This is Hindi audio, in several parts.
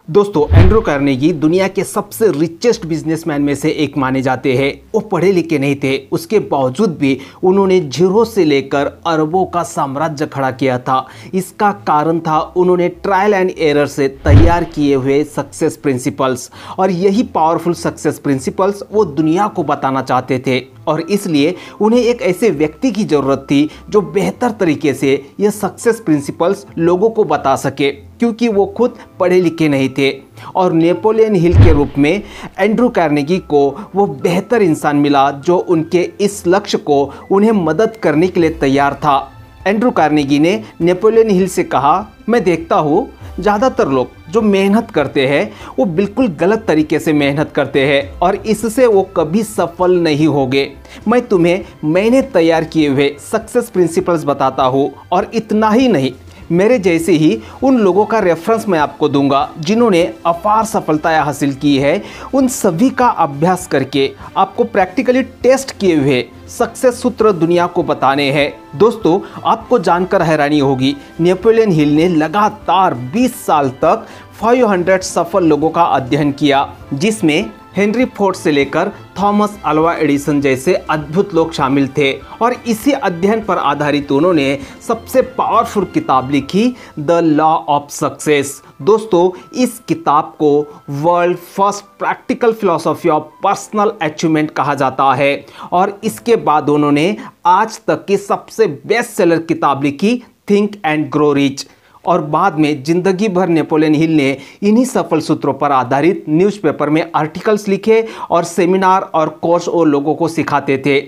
दोस्तों, एंड्रू कार्नेगी दुनिया के सबसे रिचेस्ट बिजनेसमैन में से एक माने जाते हैं। वो पढ़े लिखे नहीं थे, उसके बावजूद भी उन्होंने जीरो से लेकर अरबों का साम्राज्य खड़ा किया था। इसका कारण था उन्होंने ट्रायल एंड एरर से तैयार किए हुए सक्सेस प्रिंसिपल्स, और यही पावरफुल सक्सेस प्रिंसिपल्स वो दुनिया को बताना चाहते थे। और इसलिए उन्हें एक ऐसे व्यक्ति की ज़रूरत थी जो बेहतर तरीके से ये सक्सेस प्रिंसिपल्स लोगों को बता सके, क्योंकि वो खुद पढ़े लिखे नहीं थे। और नेपोलियन हिल के रूप में एंड्रू कार्नेगी को वो बेहतर इंसान मिला जो उनके इस लक्ष्य को उन्हें मदद करने के लिए तैयार था। एंड्रू कार्नेगी ने नेपोलियन हिल से कहा, मैं देखता हूँ ज़्यादातर लोग जो मेहनत करते हैं वो बिल्कुल गलत तरीके से मेहनत करते हैं और इससे वो कभी सफल नहीं होंगे। मैं तुम्हें मैंने तैयार किए हुए सक्सेस प्रिंसिपल्स बताता हूँ, और इतना ही नहीं, मेरे जैसे ही उन लोगों का रेफरेंस मैं आपको दूंगा जिन्होंने अपार सफलताएं हासिल की है। उन सभी का अभ्यास करके आपको प्रैक्टिकली टेस्ट किए हुए सक्सेस सूत्र दुनिया को बताने हैं। दोस्तों, आपको जानकर हैरानी होगी, नेपोलियन हिल ने लगातार 20 साल तक 500 सफल लोगों का अध्ययन किया, जिसमें हेनरी फोर्ड से लेकर थॉमस अल्वा एडिसन जैसे अद्भुत लोग शामिल थे। और इसी अध्ययन पर आधारित उन्होंने सबसे पावरफुल किताब लिखी, द लॉ ऑफ सक्सेस। दोस्तों, इस किताब को world first practical philosophy of personal achievement कहा जाता है। और इसके बाद उन्होंने आज तक की सबसे बेस्ट सेलर किताब लिखी, थिंक एंड ग्रो रिच। और बाद में जिंदगी भर नेपोलियन हिल ने इन्हीं सफल सूत्रों पर आधारित न्यूज़पेपर में आर्टिकल्स लिखे और सेमिनार और कोर्स और लोगों को सिखाते थे।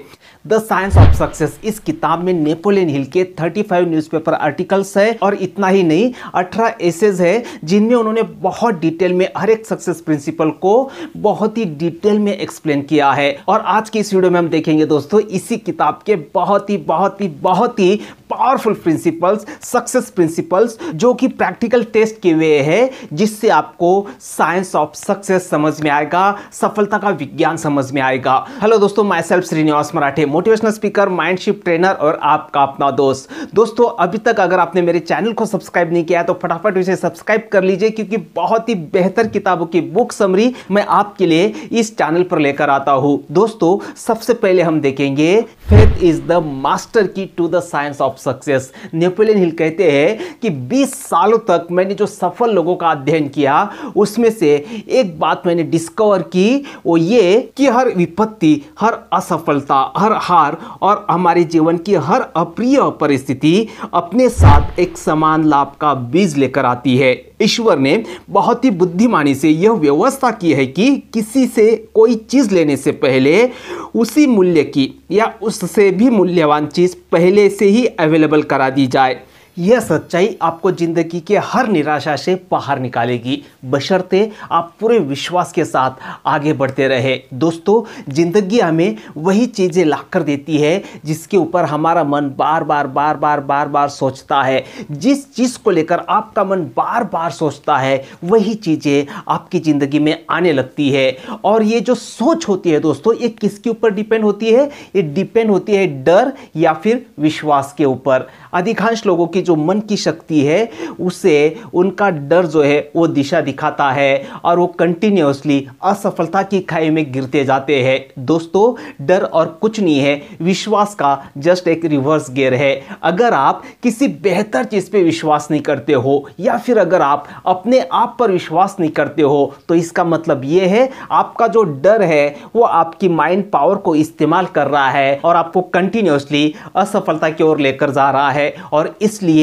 द साइंस ऑफ सक्सेस, इस किताब में नेपोलियन हिल के 35 न्यूज़पेपर आर्टिकल्स है, और इतना ही नहीं 18 एसेज है जिनमें उन्होंने बहुत डिटेल में हर एक सक्सेस प्रिंसिपल को बहुत ही डिटेल में एक्सप्लेन किया है। और आज की इस वीडियो में हम देखेंगे दोस्तों इसी किताब के बहुत ही पावरफुल प्रिंसिपल्स, सक्सेस प्रिंसिपल्स, जो कि प्रैक्टिकल टेस्ट किए हुए हैं, जिससे आपको साइंस ऑफ सक्सेस समझ में आएगा, सफलता का विज्ञान समझ में आएगा। हेलो दोस्तों, my self Srinivas Marathe, motivational speaker, माइंडशिफ्ट trainer और आपका अपना दोस्त। दोस्तों, अभी तक अगर आपने मेरे चैनल को सब्सक्राइब नहीं किया तो फटाफट इसे सब्सक्राइब कर लीजिए, क्योंकि बहुत ही बेहतर किताबों की बुक समरी मैं आपके लिए इस चैनल पर लेकर आता हूं। दोस्तों, सबसे पहले हम देखेंगे faith is the master key to the science of success. Napoleon Hill कहते हैं कि 20 सालों तक मैंने जो सफल लोगों का अध्ययन किया, उसमें से एक बात मैंने डिस्कवर की, वो ये कि हर विपत्ति, हर असफलता, हर हार और हमारे जीवन की हर अप्रिय परिस्थिति अपने साथ एक समान लाभ का बीज लेकर आती है। ईश्वर ने बहुत ही बुद्धिमानी से यह व्यवस्था की है कि किसी से कोई चीज लेने से पहले उसी मूल्य की या उससे भी मूल्यवान चीज पहले से ही अवेलेबल करा दी जाए। यह सच्चाई आपको जिंदगी के हर निराशा से बाहर निकालेगी, बशर्ते आप पूरे विश्वास के साथ आगे बढ़ते रहे। दोस्तों, जिंदगी हमें वही चीज़ें लाकर देती है जिसके ऊपर हमारा मन बार बार सोचता है। जिस चीज़ को लेकर आपका मन बार बार सोचता है, वही चीज़ें आपकी ज़िंदगी में आने लगती है। और ये जो सोच होती है दोस्तों, ये किसके ऊपर डिपेंड होती है? ये डिपेंड होती है डर या फिर विश्वास के ऊपर। अधिकांश लोगों की जो मन की शक्ति है, उसे उनका डर जो है वो दिशा दिखाता है, और वो कंटिन्यूअसली असफलता की खाई में गिरते जाते हैं। दोस्तों, डर और कुछ नहीं है, विश्वास का जस्ट एक रिवर्स गियर है। अगर आप किसी बेहतर चीज पे विश्वास नहीं करते हो, या फिर अगर आप अपने आप पर विश्वास नहीं करते हो, तो इसका मतलब ये है आपका जो डर है वो आपकी माइंड पावर को इस्तेमाल कर रहा है और आपको कंटिन्यूअसली असफलता की ओर लेकर जा रहा है। और इसलिए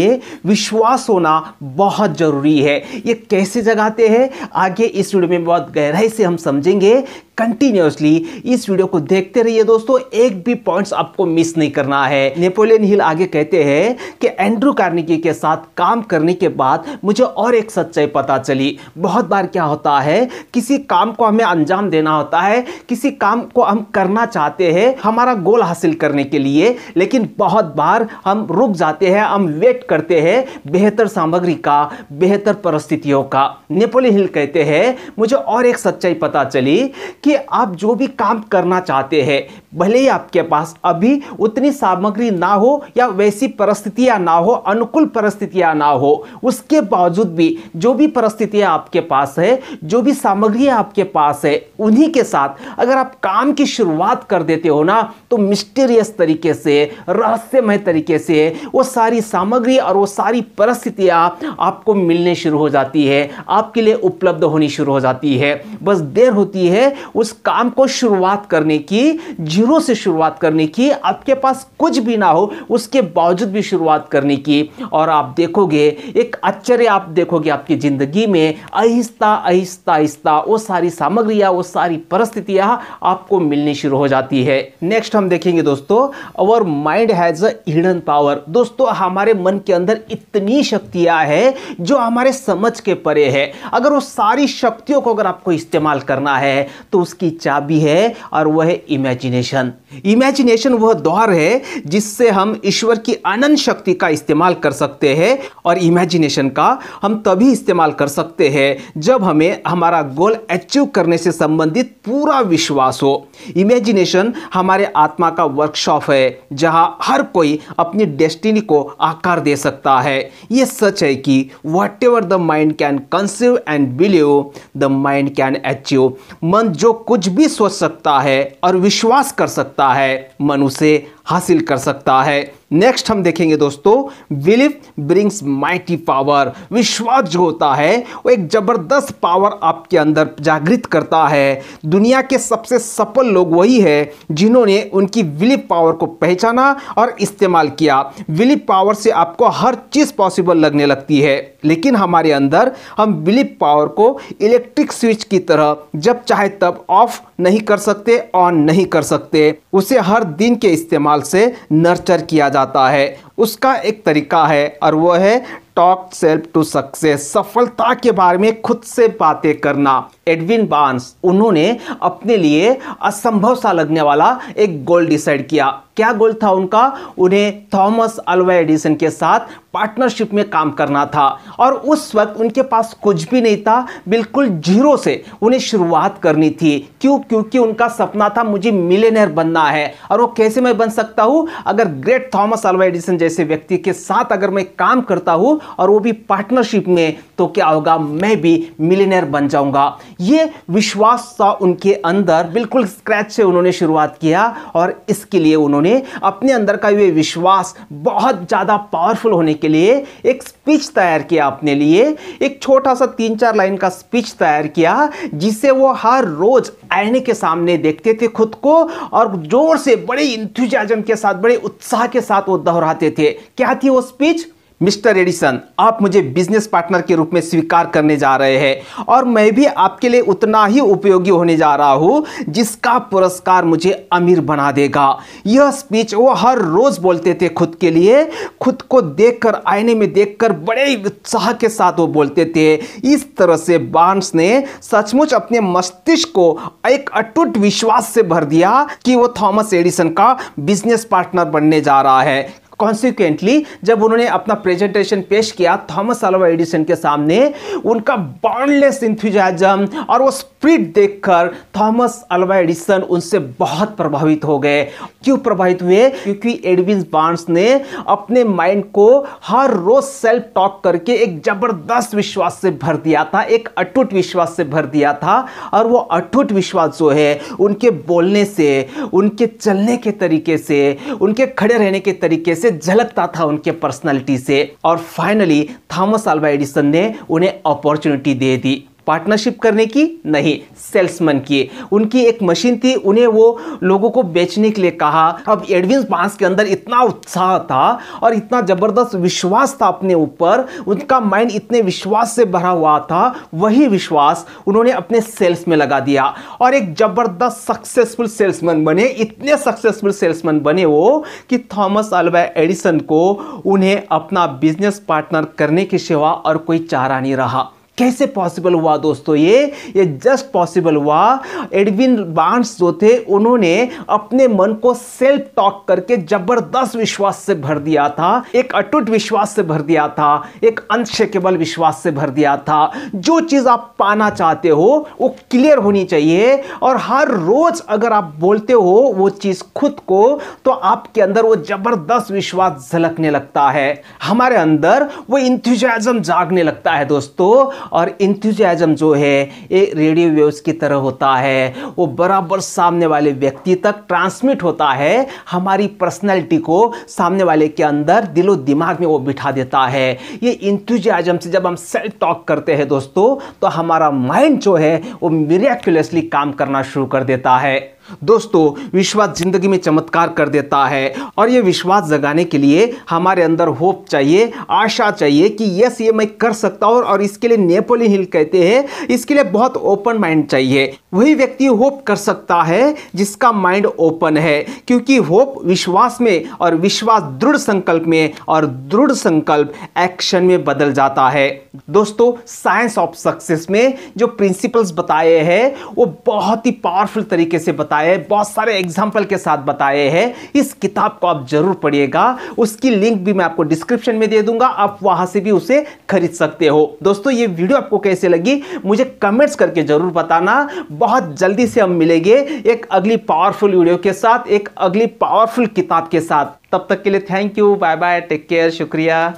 विश्वास होना बहुत जरूरी है। ये कैसे जगाते हैं, आगे इस वीडियो में बहुत गहराई से हम समझेंगे। कंटिन्यूअसली इस वीडियो को देखते रहिए दोस्तों, एक भी पॉइंट्स आपको मिस नहीं करना है। नेपोलियन हिल आगे कहते हैं कि एंड्रू कार्नेगी के साथ काम करने के बाद मुझे और एक सच्चाई पता चली। बहुत बार क्या होता है, किसी काम को हमें अंजाम देना होता है, किसी काम को हम करना चाहते हैं हमारा गोल हासिल करने के लिए, लेकिन बहुत बार हम रुक जाते हैं, हम वेट करते हैं बेहतर सामग्री का, बेहतर परिस्थितियों का। नेपोलियन हिल कहते हैं मुझे और एक सच्चाई पता चली कि आप जो भी काम करना चाहते हैं, भले ही आपके पास अभी उतनी सामग्री ना हो या वैसी परिस्थितियां ना हो, अनुकूल परिस्थितियां ना हो, उसके बावजूद भी जो भी परिस्थितियां आपके पास है, जो भी सामग्री आपके पास है, उन्हीं के साथ अगर आप काम की शुरुआत कर देते हो ना, तो मिस्टीरियस तरीके से, रहस्यमय तरीके से वो सारी सामग्री और वो सारी परिस्थितियां आपको मिलने शुरू हो जाती है, आपके लिए उपलब्ध होनी शुरू हो जाती है। बस देर होती है उस काम को शुरुआत करने की, जीरो से शुरुआत करने की, आपके पास कुछ भी ना हो उसके बावजूद भी शुरुआत करने की, और आप देखोगे एक आश्चर्य आप देखोगे आपकी जिंदगी में, आहिस्ता आहिस्ता आहिस्ता वो सारी सामग्रियां, वो सारी परिस्थितियां आपको मिलनी शुरू हो जाती है। नेक्स्ट हम देखेंगे दोस्तों, our mind has a hidden power. दोस्तों हमारे मन के अंदर इतनी शक्तियां हैं जो हमारे समझ के परे है। अगर वो सारी शक्तियों को अगर आपको इस्तेमाल करना है तो उसकी चाबी है, और वह है इमेजिनेशन। इमेजिनेशन वह द्वार है जिससे हम ईश्वर की अनंत शक्ति का इस्तेमाल कर सकते हैं, और इमेजिनेशन का हम तभी इस्तेमाल कर सकते हैं जब हमें हमारा गोल अचीव करने से संबंधित पूरा विश्वास हो। इमेजिनेशन हमारे आत्मा का वर्कशॉप है जहां हर कोई अपनी डेस्टिनी को आकार दे सकता है। यह सच है कि whatever the mind can conceive and believe the mind can achieve. मन जो कुछ भी सोच सकता है और विश्वास कर सकता है, मन उसे हासिल कर सकता है। नेक्स्ट हम देखेंगे दोस्तों, बिलीव ब्रिंग्स माइटी पावर। विश्वास जो होता है वो एक जबरदस्त पावर आपके अंदर जागृत करता है। दुनिया के सबसे सफल लोग वही है जिन्होंने उनकी बिलीव पावर को पहचाना और इस्तेमाल किया। बिलीव पावर से आपको हर चीज पॉसिबल लगने लगती है, लेकिन हमारे अंदर हम बिलीव पावर को इलेक्ट्रिक स्विच की तरह जब चाहे तब ऑफ नहीं कर सकते, ऑन नहीं कर सकते। उसे हर दिन के इस्तेमाल से नर्चर किया जाता है। उसका एक तरीका है और वह है टॉक सेल्फ टू सक्सेस। सफलता के बारे में खुद से बातें करना। एडविन बार्न्स, उन्होंने अपने लिए असंभव सा लगने वाला एक गोल डिसाइड किया। क्या गोल था उनका? उन्हें थॉमस अल्वा एडिसन के साथ पार्टनरशिप में काम करना था, और उस वक्त उनके पास कुछ भी नहीं था, बिल्कुल जीरो से उन्हें शुरुआत करनी थी। क्यों? क्योंकि उनका सपना था मुझे मिलियनेयर बनना है। और वो कैसे मैं बन सकता हूं? अगर ग्रेट थॉमस अल्वा एडिसन जैसे व्यक्ति के साथ अगर मैं काम करता हूं और वो भी पार्टनरशिप में, तो क्या होगा? मैं भी मिलियनेयर बन जाऊंगा। ये विश्वास था उनके अंदर, बिल्कुल स्क्रैच से उन्होंने शुरुआत किया, और इसके लिए उन्होंने अपने अंदर का ये विश्वास बहुत ज्यादा पावरफुल होने के लिए एक स्पीच तैयार किया। अपने लिए एक छोटा सा 3-4 लाइन का स्पीच तैयार किया, जिसे वो हर रोज आईने के सामने देखते थे खुद को, और जोर से बड़े इंथुजियाज्म के साथ, बड़े उत्साह के साथ वो दोहराते थे। क्या थी वो स्पीच? मिस्टर एडिसन, आप मुझे बिजनेस पार्टनर के रूप में स्वीकार करने जा रहे हैं, और मैं भी आपके लिए उतना ही उपयोगी होने जा रहा हूं जिसका पुरस्कार मुझे अमीर बना देगा। यह स्पीच वो हर रोज बोलते थे खुद के लिए। खुद को देखकर, आईने में देखकर बड़े उत्साह के साथ वो बोलते थे। इस तरह से बार्न्स ने सचमुच अपने मस्तिष्क को एक अटूट विश्वास से भर दिया कि वो थॉमस एडिसन का बिजनेस पार्टनर बनने जा रहा है। कॉन्सिक्वेंटली जब उन्होंने अपना प्रेजेंटेशन पेश किया थॉमस अल्वा एडिसन के सामने, उनका बाउंडलेस इंथुजियाज्म और वो स्पिरिट देखकर थॉमस अल्वा एडिसन उनसे बहुत प्रभावित हो गए। क्यों प्रभावित हुए? क्योंकि एडविन बार्न्स ने अपने माइंड को हर रोज सेल्फ टॉक करके एक जबरदस्त विश्वास से भर दिया था, एक अटूट विश्वास से भर दिया था। और वो अटूट विश्वास जो है उनके बोलने से, उनके चलने के तरीके से, उनके खड़े रहने के तरीके से झलकता था, उनके पर्सनालिटी से। और फाइनली थॉमस अल्वा एडिसन ने उन्हें अपॉर्चुनिटी दे दी। पार्टनरशिप करने की नहीं, सेल्समैन की। उनकी एक मशीन थी, उन्हें वो लोगों को बेचने के लिए कहा। अब एडविन बार्न्स के अंदर इतना उत्साह था और इतना जबरदस्त विश्वास था अपने ऊपर, उनका माइंड इतने विश्वास से भरा हुआ था, वही विश्वास उन्होंने अपने सेल्स में लगा दिया और एक जबरदस्त सक्सेसफुल सेल्समैन बने। इतने सक्सेसफुल सेल्समैन बने वो कि थॉमस अल्वा एडिसन को उन्हें अपना बिजनेस पार्टनर करने के सिवा और कोई चारा नहीं रहा। कैसे पॉसिबल हुआ दोस्तों? ये जस्ट पॉसिबल हुआ, एडविन बार्न्स जो थे उन्होंने अपने मन को सेल्फ टॉक करके जबरदस्त विश्वास से भर दिया था, एक अटूट विश्वास से भर दिया था, एक अनशेकेबल विश्वास से भर दिया था। जो चीज आप पाना चाहते हो वो क्लियर होनी चाहिए, और हर रोज अगर आप बोलते हो वो चीज खुद को, तो आपके अंदर वो जबरदस्त विश्वास झलकने लगता है, हमारे अंदर वो इंथुजियाज्म जागने लगता है दोस्तों। और इंथुजियाज्म जो है ये रेडियो वेव्स की तरह होता है, वो बराबर सामने वाले व्यक्ति तक ट्रांसमिट होता है, हमारी पर्सनैलिटी को सामने वाले के अंदर दिलो दिमाग में वो बिठा देता है। ये इंथुजियाज्म से जब हम सेल्फ टॉक करते हैं दोस्तों, तो हमारा माइंड जो है वो मिरेक्युलसली काम करना शुरू कर देता है। दोस्तों विश्वास जिंदगी में चमत्कार कर देता है, और यह विश्वास जगाने के लिए हमारे अंदर होप चाहिए, आशा चाहिए कि यस ये मैं कर सकता हूं। और इसके लिए नेपोलियन हिल कहते हैं इसके लिए बहुत ओपन माइंड चाहिए। वही व्यक्ति होप कर सकता है जिसका माइंड ओपन है, क्योंकि होप विश्वास में, और विश्वास दृढ़ संकल्प में, और दृढ़ संकल्प एक्शन में बदल जाता है। दोस्तों साइंस ऑफ सक्सेस में जो प्रिंसिपल्स बताए हैं वो बहुत ही पावरफुल तरीके से बताए, बहुत सारे एग्जाम्पल के साथ बताए हैं। इस किताब को आप जरूर पढ़िएगा, उसकी लिंक भी मैं आपको डिस्क्रिप्शन में दे दूंगा, आप वहां से भी उसे खरीद सकते हो। दोस्तों ये वीडियो आपको कैसे लगी मुझे कमेंट्स करके जरूर बताना। बहुत जल्दी से हम मिलेंगे एक अगली पावरफुल वीडियो के साथ, एक अगली पावरफुल किताब के साथ। तब तक के लिए thank you, bye bye, take care, शुक्रिया।